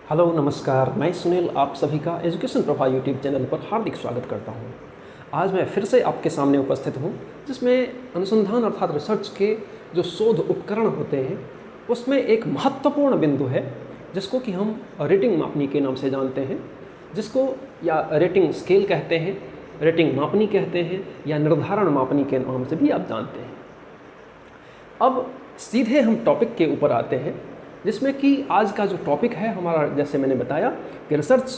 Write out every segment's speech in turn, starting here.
Hello नमस्कार, मैं सुनील आप सभी का एजुकेशन प्रभा यूट्यूब चैनल पर हार्दिक स्वागत करता हूं। आज मैं फिर से आपके सामने उपस्थित हूं, जिसमें अनुसंधान अर्थात रिसर्च के जो शोध उपकरण होते हैं उसमें एक महत्वपूर्ण बिंदु है जिसको कि हम रेटिंग मापनी के नाम से जानते हैं, जिसको या रेटिंग स्केल कहते हैं, रेटिंग मापनी कहते हैं या निर्धारण मापनी के नाम से भी आप जानते हैं। अब सीधे हम टॉपिक के ऊपर आते हैं, जिसमें कि आज का जो टॉपिक है हमारा, जैसे मैंने बताया कि रिसर्च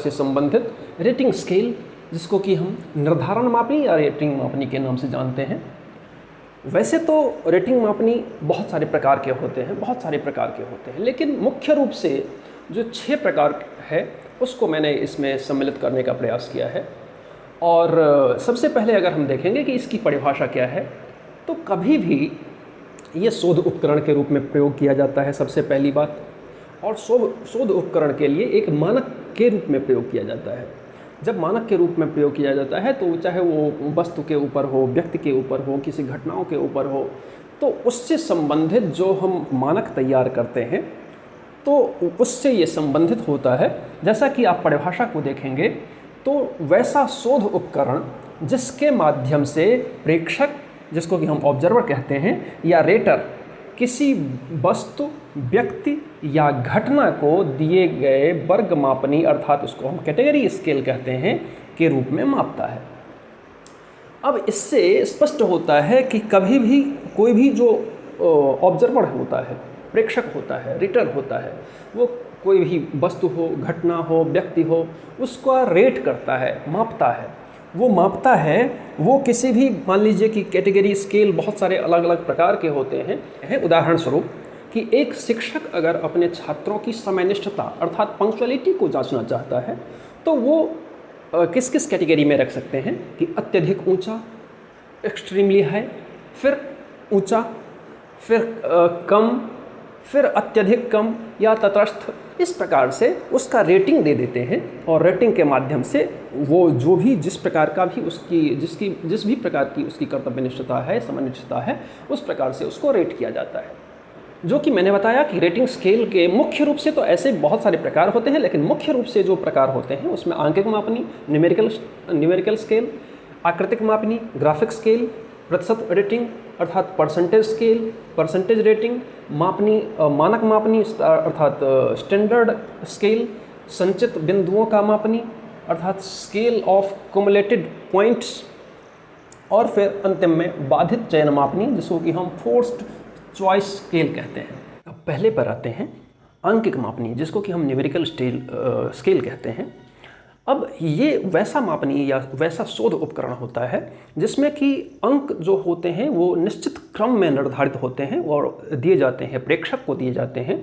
से संबंधित रेटिंग स्केल, जिसको कि हम निर्धारण मापनी या रेटिंग मापनी के नाम से जानते हैं। वैसे तो रेटिंग मापनी बहुत सारे प्रकार के होते हैं, लेकिन मुख्य रूप से जो 6 प्रकार है उसको मैंने इसमें सम्मिलित करने का प्रयास किया है। और सबसे पहले अगर हम देखेंगे कि इसकी परिभाषा क्या है, तो कभी भी ये शोध उपकरण के रूप में प्रयोग किया जाता है, सबसे पहली बात। और शोध उपकरण के लिए एक मानक के रूप में प्रयोग किया जाता है। जब मानक के रूप में प्रयोग किया जाता है तो चाहे वो वस्तु के ऊपर हो, व्यक्ति के ऊपर हो, किसी घटनाओं के ऊपर हो, तो उससे संबंधित जो हम मानक तैयार करते हैं तो उससे ये संबंधित होता है। जैसा कि आप परिभाषा को देखेंगे तो वैसा शोध उपकरण जिसके माध्यम से प्रेक्षक, जिसको कि हम ऑब्जर्वर कहते हैं, या रेटर किसी वस्तु, व्यक्ति या घटना को दिए गए वर्ग मापनी अर्थात उसको हम कैटेगरी स्केल कहते हैं के रूप में मापता है। अब इससे स्पष्ट होता है कि कभी भी कोई भी जो ऑब्जर्वर होता है, प्रेक्षक होता है, रेटर होता है, वो कोई भी वस्तु हो, घटना हो, व्यक्ति हो, उसका रेट करता है, मापता है। वो मापता है, वो किसी भी, मान लीजिए कि कैटेगरी स्केल बहुत सारे अलग अलग प्रकार के होते हैं। उदाहरण स्वरूप कि एक शिक्षक अगर अपने छात्रों की समयनिष्ठता अर्थात पंक्चुअलिटी को जांचना चाहता है तो वो किस किस कैटेगरी में रख सकते हैं कि अत्यधिक ऊंचा, एक्सट्रीमली हाई, फिर ऊंचा, फिर कम, फिर अत्यधिक कम या तटस्थ। इस प्रकार से उसका रेटिंग दे देते हैं और रेटिंग के माध्यम से वो जो भी जिस प्रकार का भी जिस भी प्रकार की उसकी कर्तव्यनिष्ठता है, समयनिष्ठता है, उस प्रकार से उसको रेट किया जाता है। जो कि मैंने बताया कि रेटिंग स्केल के मुख्य रूप से तो ऐसे बहुत सारे प्रकार होते हैं, लेकिन मुख्य रूप से जो प्रकार होते हैं उसमें आंकिक मापनी, न्यूमेरिकल स्केल, आकृतिक मापनी, ग्राफिक स्केल, प्रतिशत रेटिंग अर्थात परसेंटेज स्केल, परसेंटेज रेटिंग, मापनी, मानक मापनी अर्थात स्टैंडर्ड स्केल, संचित बिंदुओं का मापनी अर्थात स्केल ऑफ कुमुलेटेड पॉइंट्स, और फिर अंतिम में बाधित चयन मापनी, जिसको कि हम फोर्स्ड चॉइस स्केल कहते हैं। अब पहले पर आते हैं आंकिक मापनी, जिसको कि हम न्यूमेरिकल स्केल कहते हैं। अब ये वैसा मापनी या वैसा शोध उपकरण होता है जिसमें कि अंक जो होते हैं वो निश्चित क्रम में निर्धारित होते हैं और दिए जाते हैं, प्रेक्षक को दिए जाते हैं।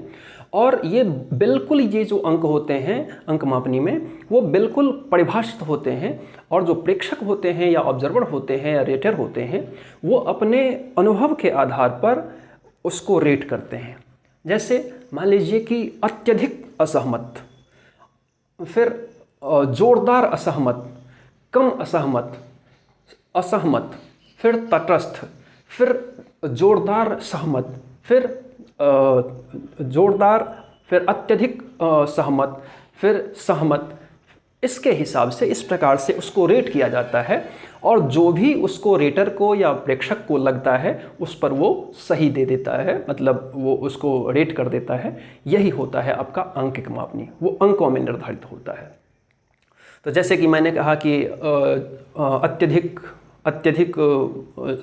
और ये बिल्कुल, ये जो अंक होते हैं अंक मापनी में, वो बिल्कुल परिभाषित होते हैं। और जो प्रेक्षक होते हैं या ऑब्जर्वर होते हैं या रेटर होते हैं, वो अपने अनुभव के आधार पर उसको रेट करते हैं। जैसे मान लीजिए कि अत्यधिक असहमत, फिर जोरदार असहमत, कम असहमत, असहमत, फिर तटस्थ, फिर जोरदार सहमत, फिर जोरदार, फिर अत्यधिक सहमत, फिर सहमत। इसके हिसाब से इस प्रकार से उसको रेट किया जाता है और जो भी उसको रेटर को या प्रेक्षक को लगता है उस पर वो सही दे देता है, मतलब वो उसको रेट कर देता है। यही होता है आपका आंकिक मापनी, वो अंकों में निर्धारित होता है। तो जैसे कि मैंने कहा कि अत्यधिक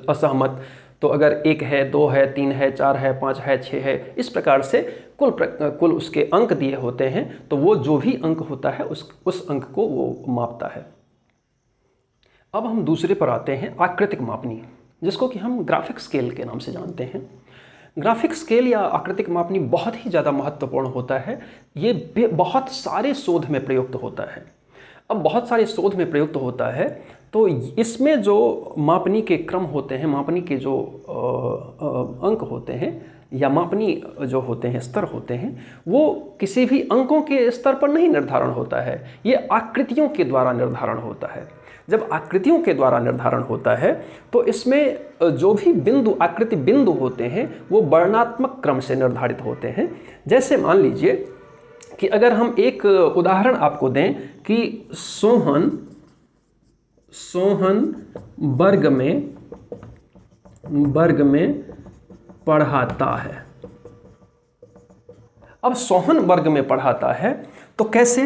असहमत, तो अगर 1 है, 2 है, 3 है, 4 है, 5 है, 6 है, इस प्रकार से कुल उसके अंक दिए होते हैं। तो वो जो भी अंक होता है उस अंक को वो मापता है। अब हम दूसरे पर आते हैं आकृतिक मापनी, जिसको कि हम ग्राफिक स्केल के नाम से जानते हैं। ग्राफिक स्केल या आकृतिक मापनी बहुत ही ज़्यादा महत्वपूर्ण होता है। ये बहुत सारे शोध में प्रयुक्त होता है। अब बहुत सारे शोध में प्रयुक्त होता है तो इसमें जो मापनी के क्रम होते हैं, मापनी के जो अंक होते हैं या मापनी जो होते हैं, स्तर होते हैं, वो किसी भी अंकों के स्तर पर नहीं निर्धारण होता है। ये आकृतियों के द्वारा निर्धारण होता है। जब आकृतियों के द्वारा निर्धारण होता है तो इसमें जो भी बिंदु, आकृति बिंदु होते हैं, वो वर्णात्मक क्रम से निर्धारित होते हैं। जैसे मान लीजिए कि अगर हम एक उदाहरण आपको दें कि सोहन वर्ग में पढ़ाता है। अब सोहन वर्ग में पढ़ाता है तो कैसे?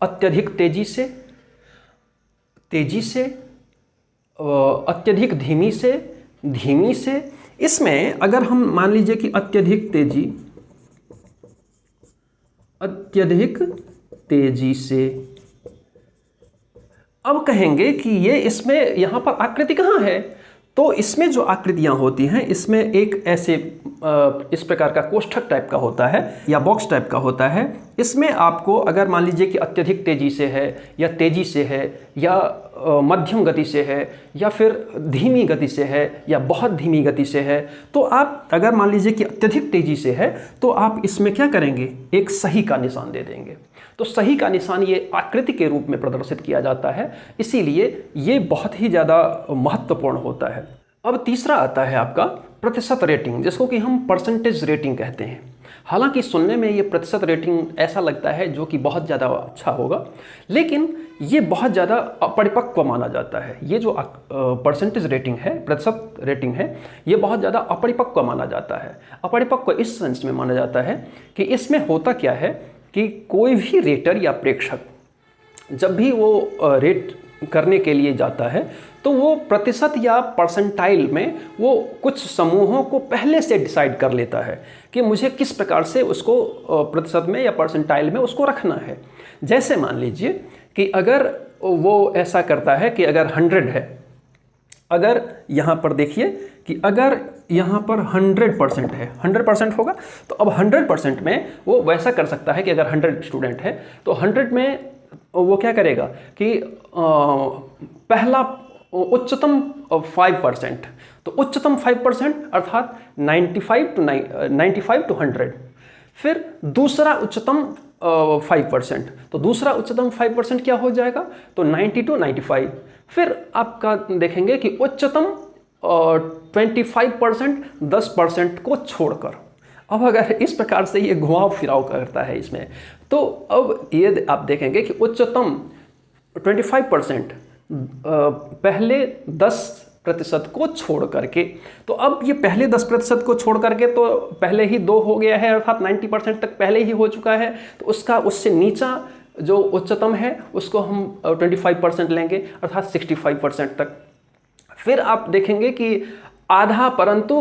अत्यधिक तेजी से, अत्यधिक धीमी से। इसमें अगर हम मान लीजिए कि अत्यधिक तेजी से, अब कहेंगे कि ये इसमें यहां पर आकृति कहां है? तो इसमें जो आकृतियां होती हैं, इसमें एक ऐसे इस प्रकार का कोष्ठक टाइप का होता है या बॉक्स टाइप का होता है। इसमें आपको अगर मान लीजिए कि अत्यधिक तेजी से है या तेजी से है या मध्यम गति से है या फिर धीमी गति से है या बहुत धीमी गति से है, तो आप अगर मान लीजिए कि अत्यधिक तेजी से है तो आप इसमें क्या करेंगे? एक सही का निशान दे देंगे। तो सही का निशान ये आकृति के रूप में प्रदर्शित किया जाता है, इसीलिए ये बहुत ही ज़्यादा महत्वपूर्ण होता है। अब तीसरा आता है आपका प्रतिशत रेटिंग, जिसको कि हम परसेंटेज रेटिंग कहते हैं। हालांकि सुनने में ये प्रतिशत रेटिंग ऐसा लगता है जो कि बहुत ज़्यादा अच्छा होगा, लेकिन ये बहुत ज़्यादा अपरिपक्व माना जाता है। ये जो परसेंटेज रेटिंग है, प्रतिशत रेटिंग है, ये बहुत ज़्यादा अपरिपक्व माना जाता है। अपरिपक्व इस सेंस में माना जाता है कि इसमें होता क्या है कि कोई भी रेटर या प्रेक्षक जब भी वो रेट करने के लिए जाता है तो वो प्रतिशत या परसेंटाइल में वो कुछ समूहों को पहले से डिसाइड कर लेता है कि मुझे किस प्रकार से उसको प्रतिशत में या परसेंटाइल में उसको रखना है। जैसे मान लीजिए कि अगर वो ऐसा करता है कि अगर 100 है, अगर यहाँ पर देखिए कि अगर यहाँ पर 100% है, 100% होगा, तो अब 100% में वो वैसा कर सकता है कि अगर 100 स्टूडेंट है तो 100 में वो क्या करेगा कि पहला उच्चतम 5%, तो उच्चतम 5% अर्थात 95 टू 100। फिर दूसरा उच्चतम 5%, तो दूसरा उच्चतम 5% क्या हो जाएगा? तो 90 टू 95। फिर आपका देखेंगे कि उच्चतम 25% 10% को छोड़कर। अब अगर इस प्रकार से ये घुमाव फिराव करता है इसमें, तो अब ये आप देखेंगे कि उच्चतम 25% पहले 10% को छोड़ करके, तो अब ये पहले 10% को छोड़ करके तो पहले ही 2 हो गया है, अर्थात 90% तक पहले ही हो चुका है। तो उससे नीचा जो उच्चतम है उसको हम 25% लेंगे, अर्थात 65% तक। फिर आप देखेंगे कि आधा परंतु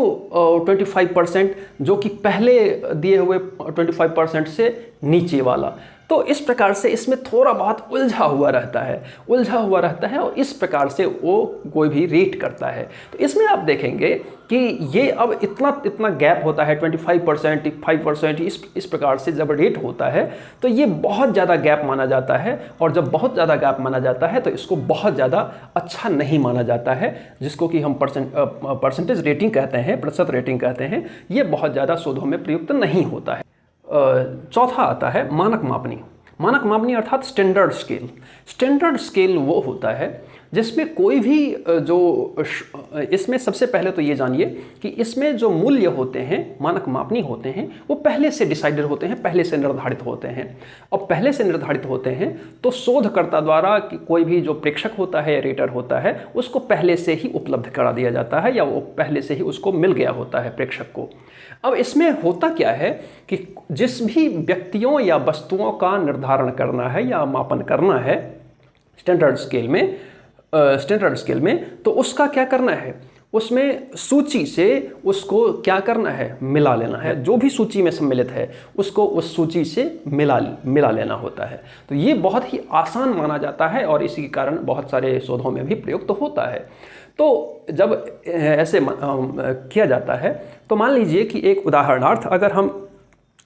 25% जो कि पहले दिए हुए 25% से नीचे वाला। तो इस प्रकार से इसमें थोड़ा बहुत उलझा हुआ रहता है और इस प्रकार से वो कोई भी रेट करता है। तो इसमें आप देखेंगे कि ये अब इतना गैप होता है 25%, 5%, इस प्रकार से जब रेट होता है तो ये बहुत ज़्यादा गैप माना जाता है। और जब बहुत ज़्यादा गैप माना जाता है तो इसको बहुत ज़्यादा अच्छा नहीं माना जाता है, जिसको कि हम परसेंटेज रेटिंग कहते हैं, प्रतिशत रेटिंग कहते हैं। ये बहुत ज़्यादा शोधों में प्रयुक्त नहीं होता है। चौथा आता है मानक मापनी अर्थात स्टैंडर्ड स्केल। स्टैंडर्ड स्केल वो होता है जिसमें कोई भी इसमें सबसे पहले तो ये जानिए कि इसमें जो मूल्य होते हैं, मानक मापनी होते हैं, वो पहले से डिसाइडेड होते हैं, पहले से निर्धारित होते हैं। और पहले से निर्धारित होते हैं तो शोधकर्ता द्वारा कोई भी जो प्रेक्षक होता है या रेटर होता है उसको पहले से ही उपलब्ध करा दिया जाता है या वो पहले से ही उसको मिल गया होता है प्रेक्षक को। अब इसमें होता क्या है कि जिस भी व्यक्तियों या वस्तुओं का निर्धारण करना है या मापन करना है स्टैंडर्ड स्केल में, तो उसका क्या करना है? उसमें सूची से उसको क्या करना है? मिला लेना है। जो भी सूची में सम्मिलित है उसको उस सूची से मिला लेना होता है। तो ये बहुत ही आसान माना जाता है और इसी के कारण बहुत सारे शोधों में भी प्रयुक्त होता है। तो जब ऐसे किया जाता है तो मान लीजिए कि एक उदाहरणार्थ अगर हम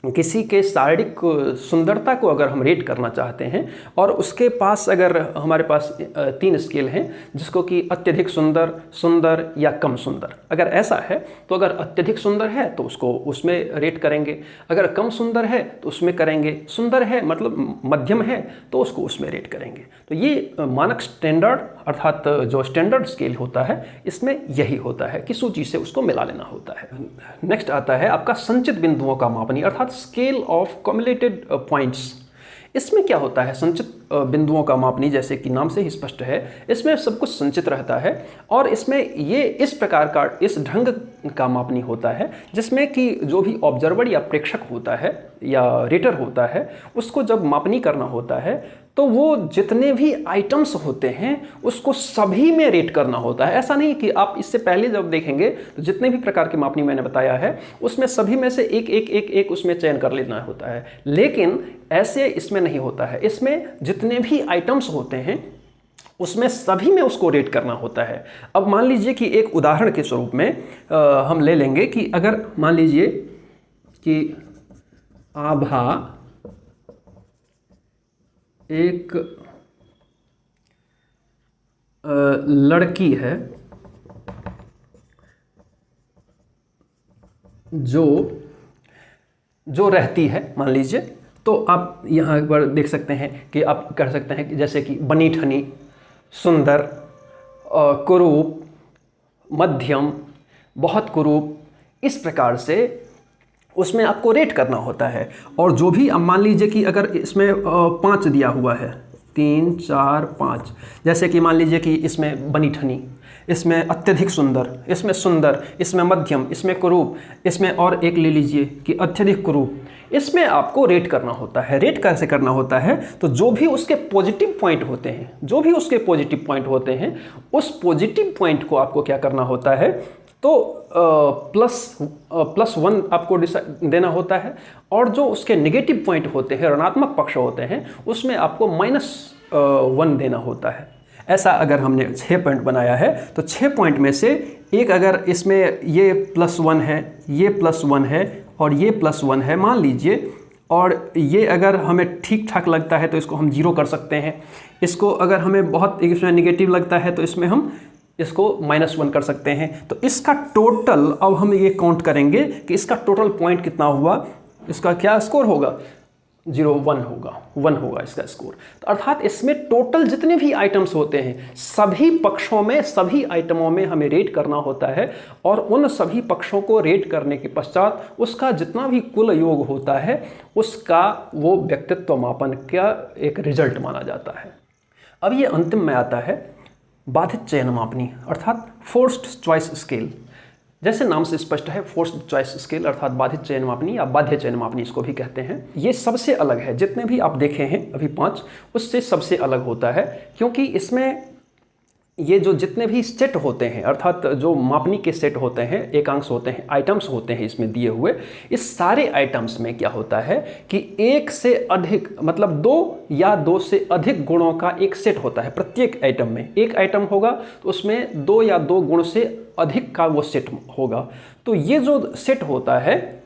किसी के शारीरिक सुंदरता को अगर हम रेट करना चाहते हैं और उसके पास अगर हमारे पास 3 स्केल हैं जिसको कि अत्यधिक सुंदर, सुंदर या कम सुंदर, अगर ऐसा है तो अगर अत्यधिक सुंदर है तो उसको उसमें रेट करेंगे, अगर कम सुंदर है तो उसमें करेंगे, सुंदर है मतलब मध्यम है तो उसको उसमें रेट करेंगे। तो ये मानक स्टैंडर्ड अर्थात जो स्टैंडर्ड स्केल होता है इसमें यही होता है कि सूची से उसको मिला लेना होता है। नेक्स्ट आता है आपका संचित बिंदुओं का मापनी अर्थात स्केल ऑफ कम्युलेटेड पॉइंट्स। इसमें क्या होता है, संचित बिंदुओं का मापनी, जैसे कि नाम से ही स्पष्ट है, इसमें सब कुछ संचित रहता है और इसमें ये इस प्रकार का, इस ढंग का मापनी होता है जिसमें कि जो भी ऑब्जर्वर या प्रेक्षक होता है या रेटर होता है, उसको जब मापनी करना होता है तो वो जितने भी आइटम्स होते हैं उसको सभी में रेट करना होता है। ऐसा नहीं कि आप इससे पहले जब देखेंगे तो जितने भी प्रकार की मापनी मैंने बताया है उसमें सभी में से एक एक एक एक उसमें चयन कर लेना होता है, लेकिन ऐसे इसमें नहीं होता है। इसमें जितने भी आइटम्स होते हैं उसमें सभी में उसको रेट करना होता है। अब मान लीजिए कि एक उदाहरण के स्वरूप में हम ले लेंगे कि अगर मान लीजिए कि आभा एक लड़की है जो रहती है, मान लीजिए, तो आप यहाँ पर देख सकते हैं कि आप कर सकते हैं कि जैसे कि बनी ठनी, सुंदर, कुरूप, मध्यम, बहुत कुरूप, इस प्रकार से उसमें आपको रेट करना होता है। और जो भी अब मान लीजिए कि अगर इसमें 5 दिया हुआ है, 3, 4, 5, जैसे कि मान लीजिए कि इसमें बनी ठनी, इसमें अत्यधिक सुंदर, इसमें मध्यम, इसमें कुरूप, इसमें और एक ले लीजिए कि अत्यधिक कुरूप, इसमें आपको रेट करना होता है। रेट कैसे करना होता है, तो जो भी उसके पॉजिटिव पॉइंट होते हैं, उस पॉजिटिव पॉइंट को आपको क्या करना होता है, तो +1 आपको देना होता है, और जो उसके नेगेटिव पॉइंट होते हैं, ऋणात्मक पक्ष होते हैं, उसमें आपको -1 देना होता है। ऐसा अगर हमने 6 पॉइंट बनाया है तो 6 पॉइंट में से एक अगर इसमें ये +1 है, ये +1 है और ये +1 है मान लीजिए, और ये अगर हमें ठीक ठाक लगता है तो इसको हम 0 कर सकते हैं। इसको अगर हमें बहुत इसमें नेगेटिव लगता है तो इसमें हम इसको -1 कर सकते हैं। तो इसका टोटल, अब हम ये काउंट करेंगे कि इसका टोटल पॉइंट कितना हुआ, इसका क्या स्कोर होगा, 1 होगा इसका स्कोर। तो अर्थात इसमें टोटल जितने भी आइटम्स होते हैं सभी पक्षों में, सभी आइटमों में हमें रेट करना होता है, और उन सभी पक्षों को रेट करने के पश्चात उसका जितना भी कुल योग होता है उसका वो व्यक्तित्व मापन का एक रिजल्ट माना जाता है। अब ये अंतिम में आता है बाधित चयन मापनी, अर्थात फोर्स्ड चॉइस स्केल। जैसे नाम से स्पष्ट है, फोर्स्ड चॉइस स्केल अर्थात बाधित चयन मापनी या बाध्य चयन मापनी इसको भी कहते हैं। ये सबसे अलग है, जितने भी आप देखे हैं अभी 5, उससे सबसे अलग होता है, क्योंकि इसमें ये जो जितने भी सेट होते हैं, अर्थात जो मापनी के सेट होते हैं, एकांश होते हैं, आइटम्स होते हैं इसमें दिए हुए, इस सारे आइटम्स में क्या होता है कि एक से अधिक, मतलब 2 या 2 से अधिक गुणों का एक सेट होता है। प्रत्येक आइटम में एक आइटम होगा तो उसमें 2 या 2 गुण से अधिक का वो सेट होगा। तो ये जो सेट होता है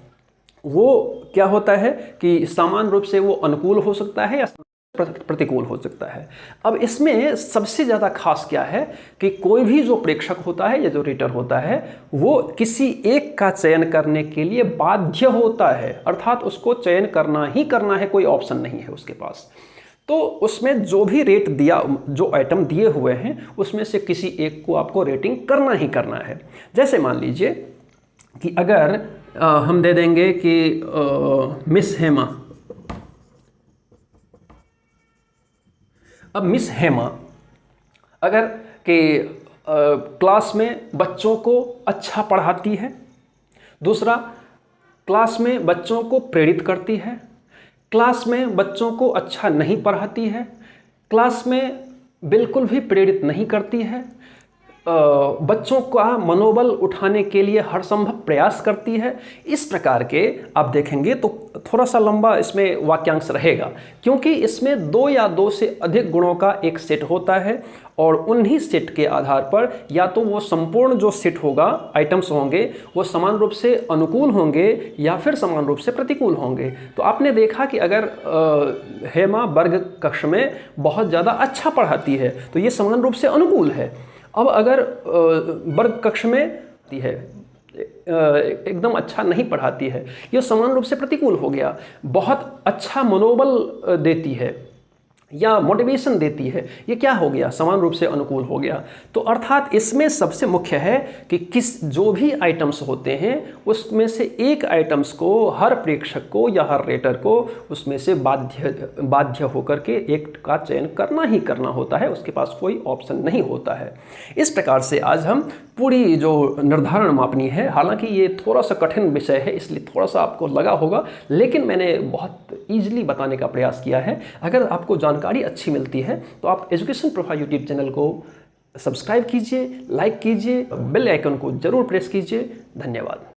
वो क्या होता है कि समान रूप से वो अनुकूल हो सकता है या प्रतिकूल हो सकता है। अब इसमें सबसे ज़्यादा खास क्या है कि कोई भी जो प्रेक्षक होता है या जो रीडर होता है वो किसी एक का चयन करने के लिए बाध्य होता है, अर्थात उसको चयन करना ही करना है, कोई ऑप्शन नहीं है उसके पास। तो उसमें जो भी रेट दिया, जो आइटम दिए हुए हैं उसमें से किसी एक को आपको रेटिंग करना ही करना है। जैसे मान लीजिए कि अगर हम दे देंगे कि मिस हेमा, अब मिस हेमा अगर कि क्लास में बच्चों को अच्छा पढ़ाती है, दूसरा क्लास में बच्चों को प्रेरित करती है, क्लास में बच्चों को अच्छा नहीं पढ़ाती है, क्लास में बिल्कुल भी प्रेरित नहीं करती है, बच्चों का मनोबल उठाने के लिए हर संभव प्रयास करती है। इस प्रकार के आप देखेंगे तो थोड़ा सा लंबा इसमें वाक्यांश रहेगा, क्योंकि इसमें 2 या 2 से अधिक गुणों का एक सेट होता है, और उन्हीं सेट के आधार पर या तो वो संपूर्ण जो सेट होगा, आइटम्स होंगे, वो समान रूप से अनुकूल होंगे या फिर समान रूप से प्रतिकूल होंगे। तो आपने देखा कि अगर हेमा वर्ग कक्ष में बहुत ज़्यादा अच्छा पढ़ाती है तो ये समान रूप से अनुकूल है। अब अगर वर्ग कक्ष में है एकदम अच्छा नहीं पढ़ाती है, यह समान रूप से प्रतिकूल हो गया। बहुत अच्छा मनोबल देती है या मोटिवेशन देती है, ये क्या हो गया, समान रूप से अनुकूल हो गया। तो अर्थात इसमें सबसे मुख्य है कि किस जो भी आइटम्स होते हैं उसमें से एक आइटम्स को हर प्रेक्षक को या हर रेटर को उसमें से बाध्य होकर के एक का चयन करना ही करना होता है, उसके पास कोई ऑप्शन नहीं होता है। इस प्रकार से आज हम पूरी जो निर्धारण मापनी है, हालांकि ये थोड़ा सा कठिन विषय है इसलिए थोड़ा सा आपको लगा होगा, लेकिन मैंने बहुत ईजिली बताने का प्रयास किया है। अगर आपको जानकारी अच्छी मिलती है तो आप एजुकेशन प्रोफाइल यूट्यूब चैनल को सब्सक्राइब कीजिए, लाइक कीजिए, बेल आइकन को जरूर प्रेस कीजिए। धन्यवाद।